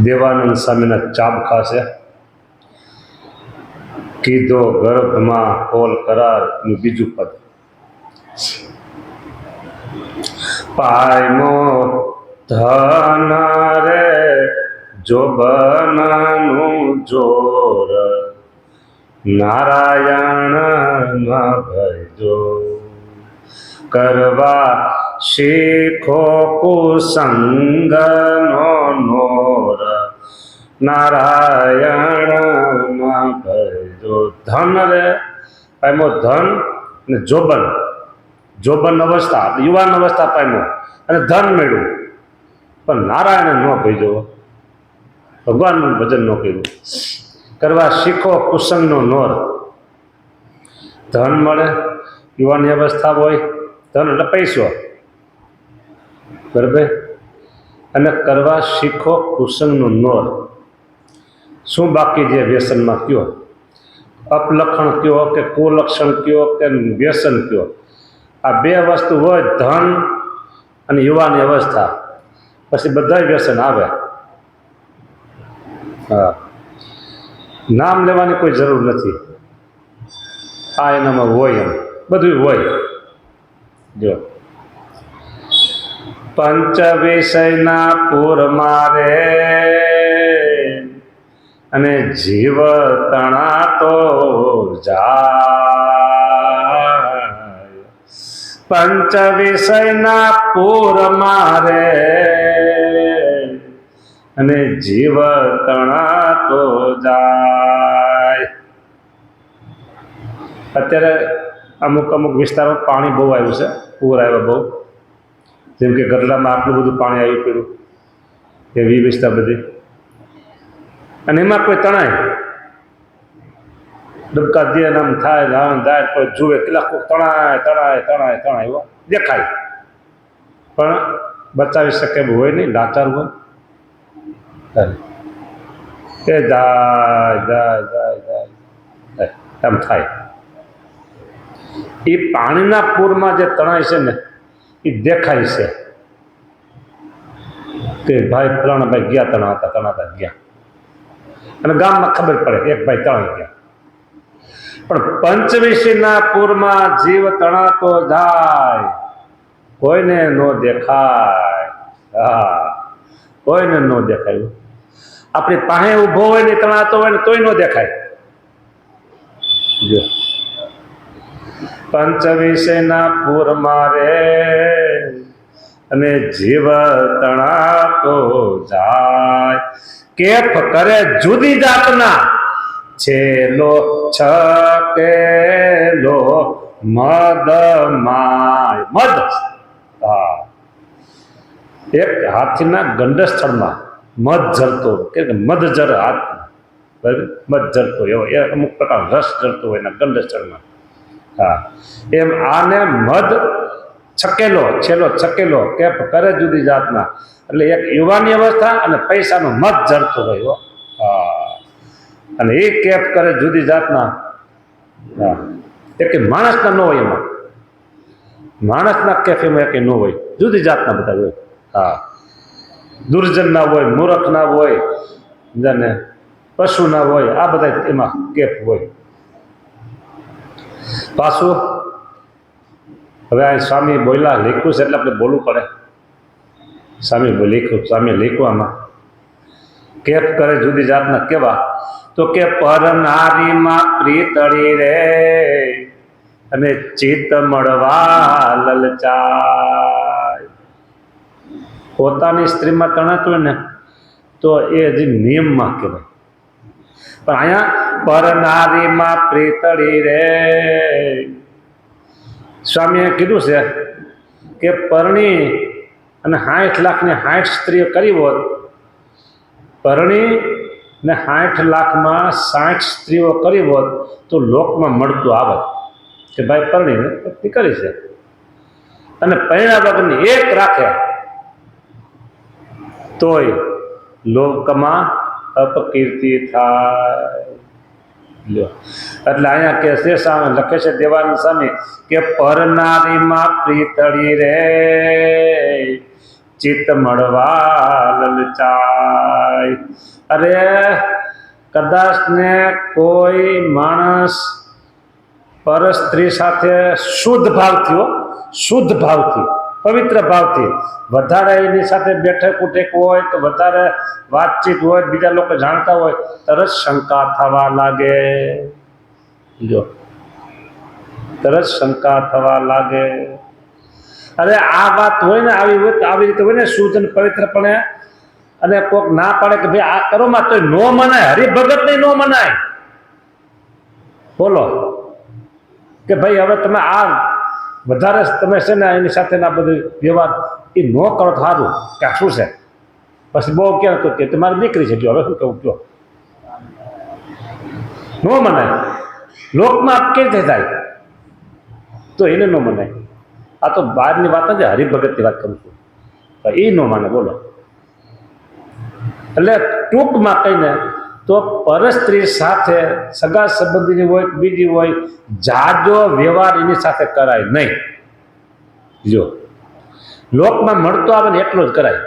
દેવાનંદ સ્વામીના ચાબખા છે. કીધો ગર્ભમાં કોલ કરાર નું બીજું પદ. પાયમો ધન રે જોબનનું જોર, નારાયણ ન ભજો કરવા શીખો કુસંગનો નોર, નારાયણ ન ભજો. ધન રે પામ્યો ધન ને જોબન, જોબન અવસ્થા યુવાન અવસ્થા પામ્યો અને ધન મેળવ્યું, પણ નારાયણ ન ભજો, ભગવાનનું ભજન ન કર્યું. કરવા શીખો કુસંગનો નોર. ધન મળે, યુવાની અવસ્થા હોય, ધન એટલે પૈસો, બરાબર, અને કરવા શીખો કુસંગનો નોર. શું બાકી જે વ્યસનમાં કયો, અપલક્ષણ કયો કે કુલક્ષણ કયો કે વ્યસન કયો, આ બે વસ્તુ હોય, ધન અને યુવાની અવસ્થા, પછી બધા વ્યસન આવે. હા, નામ લેવાની કોઈ જરૂર નથી, આ એનામાં હોય, એમ બધું હોય. જો પંચ વિષયના પૂર મારે અને જીવ તણા તો જાય. પંચ વિષયના પૂર મારે અને જીવ તણા તો જાય. અત્યારે અમુક અમુક વિસ્તારોમાં પાણી બહુ આવ્યું છે, પૂર આવ્યા બહુ, જેમ કે ગરલામાં આટલું બધું પાણી આવી પડ્યું, એવી વિસ્તાર બધી, અને એમાં કોઈ તણાય ડબકા દે આમ થાય, ધાન જાય, કોઈ જુએ કેટલા તણાય તણાય તણાય તણાય એવો દેખાય, પણ બચાવી શકે એવું હોય નહીં, લાચાર હોય, એ જાય જાય જાય જાય એમ થાય. એ પાણીના પૂરમાં જે તણાય છે ને, એ દેખાય છે કે ભાઈ ફલાણા ભાઈ ગયા તણાતા તણાતા ગયા, અને ગામમાં ખબર પડે એક ભાઈ તણાઈ ગયા. પણ પંચવિષયના પૂરમાં જીવ તણાતો જાય, કોઈને ન દેખાય. હા, કોઈને ન દેખાય. આપણી પાસે ઊભો હોય ને તણાતો હોય ને તોય ન દેખાય. જો પંચ વિષયના પૂરમાં રે અને જીવ તણાતો જાય. કેફ કરે જુદી જાતના છેલો છકેલો મદ માય. મદ, હા, એક હાથીના ગંડ સ્થળમાં મધ જરતો, કે મધ જર હાથ, બરાબર, મધ જરતો એવો એ અમુક પ્રકાર રસ જરતો હોય એના ગંડ સ્થળમાં. હા, એમ આને મધ છકેલો, છેલ્લો છકેલો કેફ કરે જુદી જાતના, એટલે એક યુવાની અવસ્થા અને પૈસાનો મધ જરતો હોય. હા, અને એ કેફ કરે જુદી જાતના. હા, એક માણસના ન હોય એમાં, માણસના કેફ એમાં એક ન હોય, જુદી જાતના બધા હોય. હા, દુર્જનના હોય, મૂર્ખના હોય, જાને પશુના હોય, આ બધા એમાં કેફ હોય. પાછું હવે આ સ્વામી બોલ્યા, લખ્યું છે એટલે આપણે બોલવું પડે. સ્વામી લખ્યું, સ્વામી લખ્યું આમાં કેફ કરે જુદી જાતના કેવા, તો કે પર નારીમાં પ્રીતળી રે અને ચિત્ત મળવા લલચાય. પોતાની સ્ત્રીમાં તણાતું હોય ને તો એ હજી નિયમમાં કહેવાય, પણ અહીંયા પર નારીમાં પ્રીતળી રે. સ્વામીએ કીધું છે કે પરણી અને 60 લાખની 60 સ્ત્રીઓ કરી હોત, પરણી ને 60 લાખમાં 60 સ્ત્રીઓ કરી હોત તો લોકમાં મળતું આવત કે ભાઈ પરણીને પત્ની કરી છે, અને પરિણા વગરની એક રાખે તોય લોકમાં અપકીર્તિ થાય. એટલે અહીંયા કે છે, સામે લખે છે દેવાનંદ સ્વામી કે પર નારીમાં પ્રીતળી રે ચિત્ત મળવા લલચાય. અરે કદાચ ને કોઈ માણસ પર સ્ત્રી સાથે શુદ્ધ ભાવથી પવિત્ર ભાવથી વધારે એની સાથે બેઠક ઉઠક હોય તો વધારે વાતચીત હોય, બીજા લોકો જાણતા હોય, તરત શંકા થવા લાગે. જો તરત શંકા થવા લાગે. અરે આ વાત હોય ને, આવી રીતે હોય ને શુદ્ધ અને પવિત્રપણે, અને કોઈક ના પાડે કે ભાઈ આ કરો માં, તો નો મનાય. હરિભગત ને નો મનાય. બોલો કે ભાઈ હવે તમે આ વધારે તમે છે ને એની સાથે ના બધું વ્યવહાર એ ન કરો તો સારું, કે શું છે. પછી બહુ ક્યાં કે તમારી દીકરી છે, હવે શું કેવું કયો, નો મનાય. લોકમાં કેવી રીતે થાય, તો એને ન મનાય. આ તો બહારની વાત નથી, હરિભગતની વાત કરું છું. એ ન માને. બોલો એટલે ટૂંકમાં કહીને તો પરસ્ત્રી સાથે સગા સંબંધીની હોય, બીજી હોય, જાજો વ્યવહાર એની સાથે કરાય નહીં. જો લોકમાં મળતો આવે ને એટલો જ કરાય.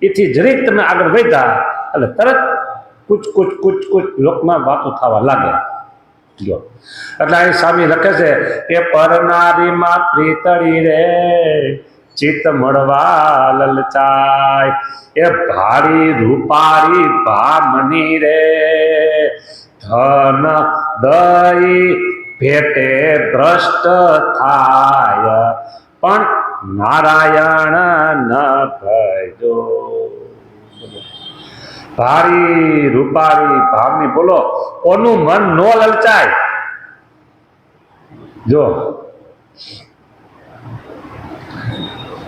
એથી જરીક તમે આગળ વધ્યા એટલે તરત કુચ લોકમાં વાતો થવા લાગે. જો એટલે અહીં સ્વામી લખે છે કે પરનારીમાં પ્રીતળી રે ચિત્ત મળવા લલચાય. એ ભારી રૂપારી ભામની રે ધન દઈ ભેટે ભ્રષ્ટ થાય, પણ નારાયણ ન ભજો. ભારી રૂપારી ભાવની, બોલો કોનું મન નો લલચાય. જો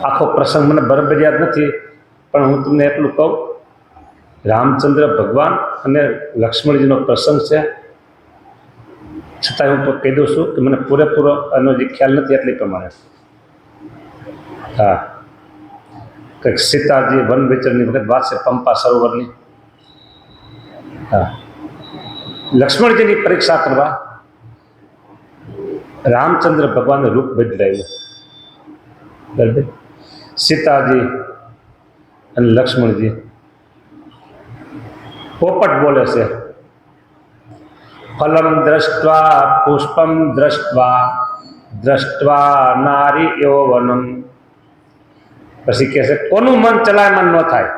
આખો પ્રસંગ મને બરાબર યાદ નથી, પણ હું તમને એટલું કહું, રામચંદ્ર ભગવાન અને લક્ષ્મણજીનો પ્રસંગ છે. છતાં હું કહી દઉં છું કે મને પૂરેપૂરો એનો જે ખ્યાલ નથી એટલી પ્રમાણે. હા, કંઈક સીતાજી વન વિચરની વખત વાત છે, પંપા સરોવરની. હા, લક્ષ્મણજીની પરીક્ષા કરવા રામચંદ્ર ભગવાનનું રૂપ બદલાયું. બરાબર, સીતાજી અને લક્ષ્મણજી. પોપટ બોલે છે, ફલમ દ્રષ્ટવા પુષ્પમ દ્રષ્ટવા નારી યૌવનમ. પછી કહે છે કોનું મન ચલાયમાન ન થાય,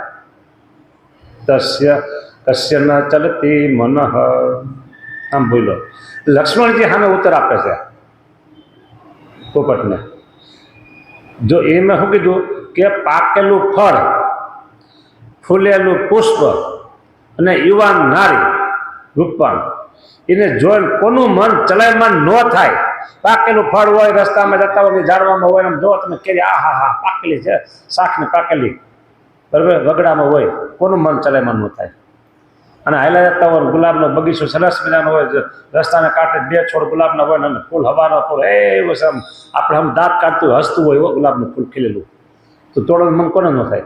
કશ્ય ન ચલતી મનઃ. આમ બોલો. લક્ષ્મણજી સામે ઉત્તર આપે છે પોપટને. જો એમાં શું કીધું કે પાકેલું ફળ, ફૂલેલું પુષ્પ અને યુવાન નારી રૂપવાન, એને જોઈને કોનું મન ચલાયમાન ન થાય. પાકેલું ફળ હોય, રસ્તામાં જતા હોય, ઝાડવામાં હોય, આમ જો તમે કેરી હા પાકેલી છે, શાકને પાકેલી, બરાબર, વગડામાં હોય, કોનું મન ચલાયમાન ન થાય. અને હાલા જતા હોય, ગુલાબનો બગીચો સરસ મજાનો હોય, રસ્તાને કાંઠે 2 છોડ ગુલાબના હોય, અને ફૂલ હવાના ફૂલ એવું છે, આપણે આમ દાંત કાઢતું હસતું હોય ગુલાબનું ફૂલ ખીલેલું, તો તોડવાનું મન કોને ન થાય.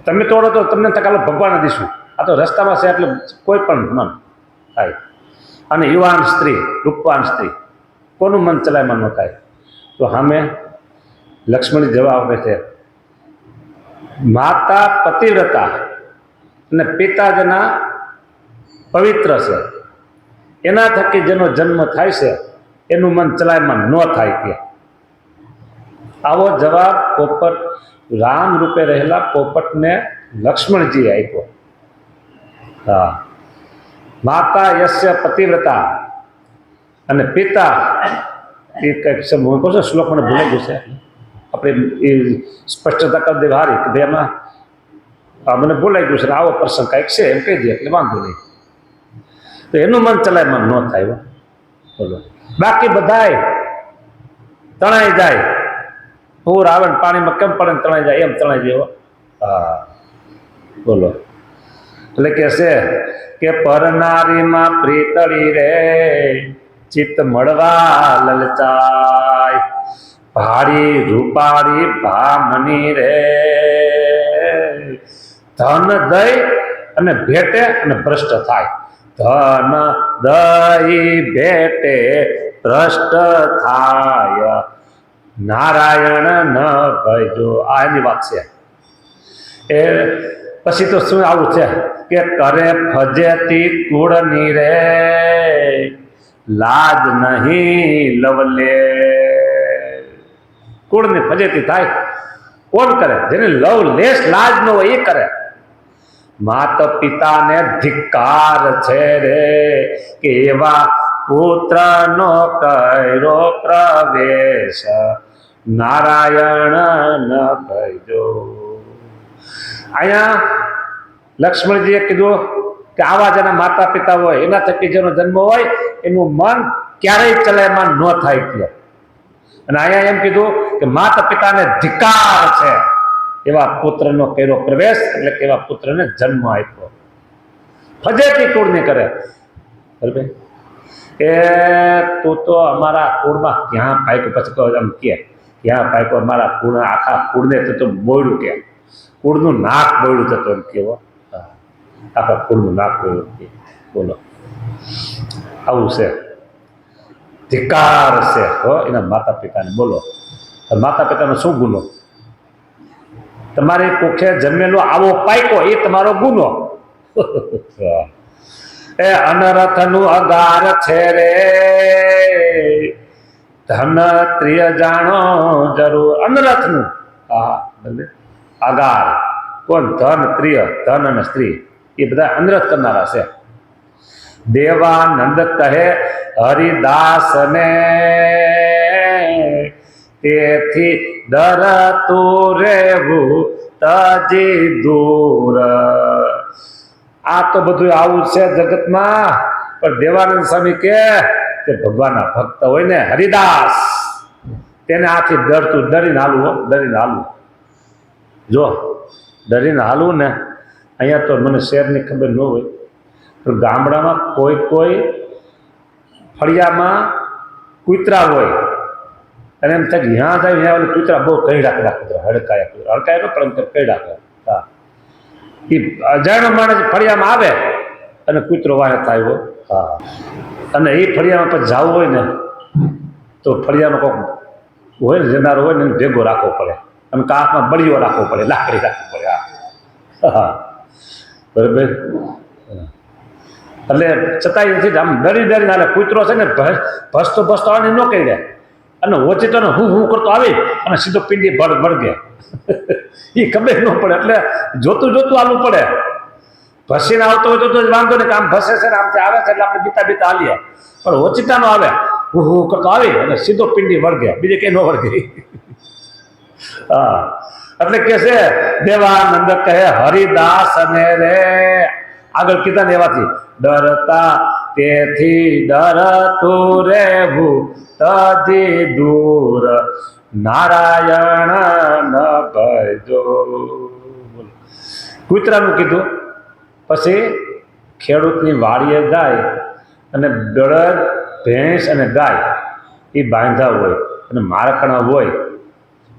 તમે તોડો તો તમને તકાલો ભગવાન દઈશું. આ તો રસ્તામાં છે એટલે કોઈ પણ મન થાય. અને યુવાન સ્ત્રી, રૂપવાન સ્ત્રી, કોનું મન ચલાયમાન ન થાય. તો સામે લક્ષ્મણી જવાબ આપે છે, માતા પતિવ્રતા અને પિતાજીના પવિત્ર છે, એના થકી જેનો જન્મ થાય છે એનું મન ચલાયમાન ન થાય. કે આવો જવાબ પોપટ, રામ રૂપે રહેલા પોપટને લક્ષ્મણજીએ આપ્યો. હા, માતા યસ્ય પતિવ્રતા અને પિતા એ કંઈક છે, હું કહું છું શ્લોક મને ભૂલાઈ ગયું છે, આપણે એ સ્પષ્ટતા કરી દે હારી કે ભાઈ એમાં મને બોલાઈ ગયું છે, આવો પ્રસંગ કંઈક છે એમ કહી દે એટલે વાંધો નહીં. તો એનું મન ચલાયમાન ન થાય. બોલો, બાકી બધાય તણાઈ જાય. પૂર આવે ને પાણીમાં કેમ પડે ને તણાઈ જાય, એમ તણાઈ જાય. હા, બોલો. એટલે કે છે કે પરનારીમાં પ્રીતળી રે ચિત્ત મળવા લલચાય. ભારી રૂપારી ભામની રે ધન દઈ અને ભેટે અને ભ્રષ્ટ થાય. ધન દઈ ભેટે ભ્રષ્ટ થાય, નારાયણ ન ભજો. આ એની વાત છે. એ પછી તો શું આવું છે કે કરે ફજેતી કુળની રે લાજ નહીં લવલે. કુળની ફજેતી થાય કોણ કરે? જેને લવ લેશ લાજ ન હોય એ કરે. માત પિતાને ધિક્કાર છે રે કે એવા પુત્રનો કર્યો પ્રવેશ નારાયણ ન ભજો. અહીંયા લક્ષ્મણજીએ કીધું કે આવા જેના માતા પિતા હોય એના થકી જેનો જન્મ હોય એનું મન ક્યારેય ચલાયમાન ન થાય કે. અને અહીંયા એમ કીધું કે માતા પિતાને ધિક્કાર છે એવા પુત્રનો કર્યો પ્રવેશ, એટલે કે એવા પુત્રને જન્મ આપ્યો. ફજેતી કુળને કરે. બરાબર કે તું તો અમારા કુળમાં ક્યાં પાક્યો? પછી એમ કે ક્યાં પાક્યો અમારા કુળ? આખા કુળને તો બોયડું કે કુળનું નાક બોયડું થતું એમ કેવો. આખા કુળનું નાક બોયડું કે. બોલો આવું છે, ધિક્કાર છે હો એના માતા પિતાને. બોલો માતા પિતાનો શું ગુનો? તમારી કુખે જન્મેલો આવો પાયકો એ તમારો ગુનો. એ અનરથનું અગાર છે રે ધન ત્રિય જાણો જરૂર. અનરથનું અગાર કોણ? ધન ત્રિય, ધન અને સ્ત્રી એ બધા અનરથ કરનારા છે. દેવાનંદ કહે હરિદાસને તેથી ડરતું રહેવું તજી દૂર. આ તો બધું આવું છે જગતમાં. પણ દેવાનંદ સ્વામી કે ભગવાનના ભક્ત હોય ને હરિદાસ તેને આથી ડરતું, ડરીને હાલવું, ડરીને હાલવું. જો ડરીને હાલવું ને, અહીંયા તો મને શહેરની ખબર ન હોય પણ ગામડામાં કોઈ ફળિયામાં કૂતરા હોય અને એમ થાય ત્યાં જાય ત્યાં ઓલું કૂતરા બહુ કઈડા કરા કૂતરા હડકાયા પણ કઈડા કરે. હા એ અજાણ્યો માણસ ફળિયામાં આવે અને કૂતરો વાહે થાય હોય. હા અને એ ફળિયામાં પછી જવું હોય ને તો ફળિયાનો કોઈક હોય ને જનારો હોય ને એને ભેગો રાખવો પડે અને કાંખમાં બળીઓ રાખવો પડે, લાકડી રાખવી પડે. હા બરાબર. એટલે છતાંય નથી આમ ડરીને હાલે. કૂતરો છે ને ભસતો આવે ન કહી દે અને ઓચિતોને હું કરતો આવી અને સીધો પિંડી ભળગે. એ ખબર ન પડે એટલે જોતું હાલવું પડે. ભસીને આવતો હોય તો વાંધો નહીં કે આમ ભસે છે ને આમથી આવે છે એટલે આપણે બીતા હાલીએ. પણ ઓચિતાનો આવે હું કરતો આવી અને સીધો પિંડી વળગે, બીજે કંઈ ન વળગે. હા એટલે કે છે દેવાનંદ કહે હરિદાસ અને રે આગળ કીધા ને એવાથી ડરતા તેથી ડરતું રહેવું તજી દૂર નારાયણ ન ભજો. કૂતરાનું કીધું. પછી ખેડૂતની વાડીએ જાય અને બળદ, ભેંસ અને ગાય એ બાંધા હોય અને મારકણા હોય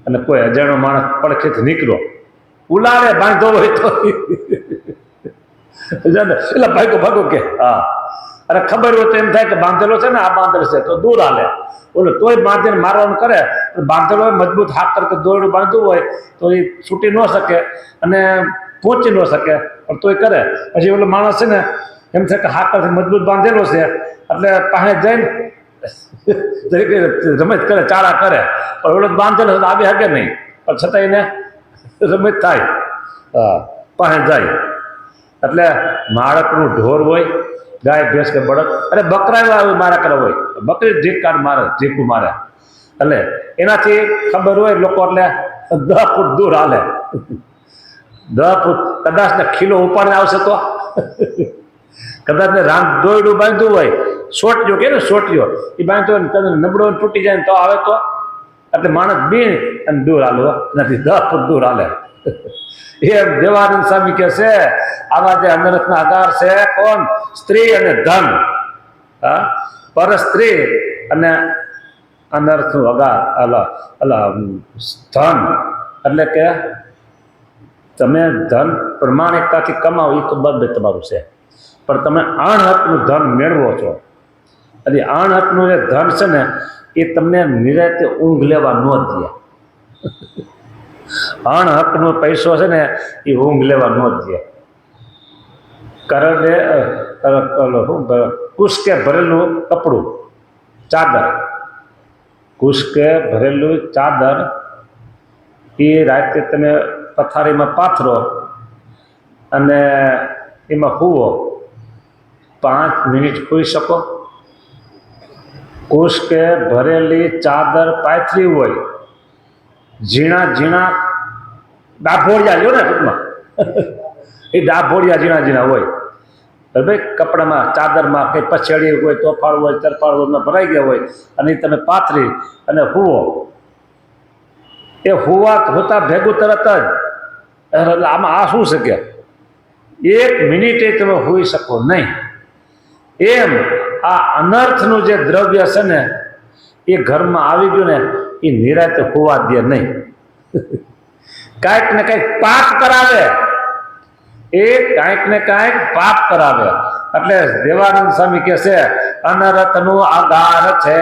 અને કોઈ અજાણ્યો માણસ પડખેથી નીકળ્યો ઉલાડે બાંધો હોય તો એટલે ભાગો કે હા. અરે ખબર હોય તો એમ થાય કે બાંધેલો છે ને આ બાંધેલો છે તો દૂર હાલે. ઓલો તોય બાંધીને મારવાનું કરે. બાંધેલો હોય મજબૂત હાથ તરીકે દોરડું બાંધવું હોય તો એ છૂટી ન શકે અને પહોંચી ન શકે પણ તોય કરે. પછી ઓલો માણસ છે ને એમ છે કે હાથ પરથી મજબૂત બાંધેલો છે એટલે પાસે જઈને રમત કરે, ચાળા કરે પણ ઓલો બાંધેલો છે આવી શકે નહીં પણ છતાં એને રમત થાય. હા પાસે જાય એટલે માળકનું ઢોર હોય, ગાય ભેંસ કે બળદ, અરે બકરા મારા કરે હોય, બકરી ઢીકકાર મારે, ઢીકું મારે એટલે એનાથી ખબર હોય લોકો એટલે 10 ફૂટ દૂર હાલે. 10 ફૂટ કદાચ ને ખીલો ઉપાડીને આવશે તો કદાચ ને રામ દોયડું બાંધવું હોય, સોટ્યો કે ને સોટ્યો એ બાંધતો હોય નબળો તૂટી જાય ને તો આવે તો એટલે માણસ બી અને દૂર હાલો નથી 10 ફૂટ દૂર હાલે. એમ દેવાનંદ સ્વામી કે છે આવા જે અનર્થના આધાર છે કોણ? સ્ત્રી અને ધન. હા પર સ્ત્રી અને અનર્થનું અગાર ધન એટલે કે તમે ધન પ્રમાણિકતાથી કમાવો એ તો બધે તમારું છે પણ તમે અણહકનું ધન મેળવો છો. એટલે અણહકનું જે ધન છે ને એ તમને નિરાતે ઊંઘ લેવા ન દે. અણહકનો પૈસો છે ને એ ઊંઘ લેવા ન દે. કરડે કુશકે ભરેલું કપડું, ચાદર, કુશકે ભરેલું ચાદર એ રાતે તમે પથારીમાં પાથરો અને એમાં સૂવો, 5 મિનિટ સૂઈ શકો. કુશકે ભરેલી ચાદર પાથરી હોય, ઝીણા ઝીણા ડાભોળિયા લ્યો ને ટૂંકમાં એ ડાભોળિયા ઝીણા ઝીણા હોય ભાઈ, કપડામાં ચાદરમાં કંઈ પછેડી હોય, તોફાળ હોય, તરફાળ હોય, ભરાઈ ગયા હોય અને એ તમે પાથરી અને સૂવો. એ હોતા ભેગું તરત જ આમાં આ શું છે કે 1 મિનિટે તમે સૂઈ શકો નહીં. એમ આ અનર્થનું જે દ્રવ્ય છે ને એ ઘરમાં આવી ગયું ને એ નિરાતે હોવા દે નહીં. કાંઈક ને કાંઈક પાપ કરાવે, એ કાંઈક ને કાંઈક પાપ કરાવે. એટલે દેવાનંદ સ્વામી કહે છે અનર્થનું આધાર છે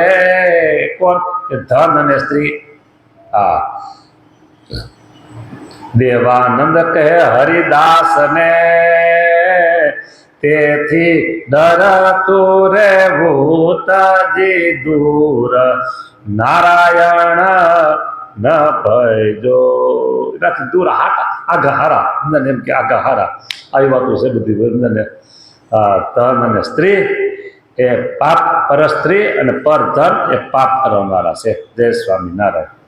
કોણ? કે ધન અને સ્ત્રી. હા, દેવાનંદ કહે હરિદાસ ને તેથી ડરતું રહેવું તજી દૂર, નારાયણ ન ભયજો. એનાથી દૂર આગા હારા અંદર, એમ કે આગા હારા આવી વાતો છે બધી અંદરને. ધન અને સ્ત્રી એ પાપ, પર સ્ત્રી અને પર ધન એ પાપ કરવાવાળા છે. જય સ્વામિનારાયણ.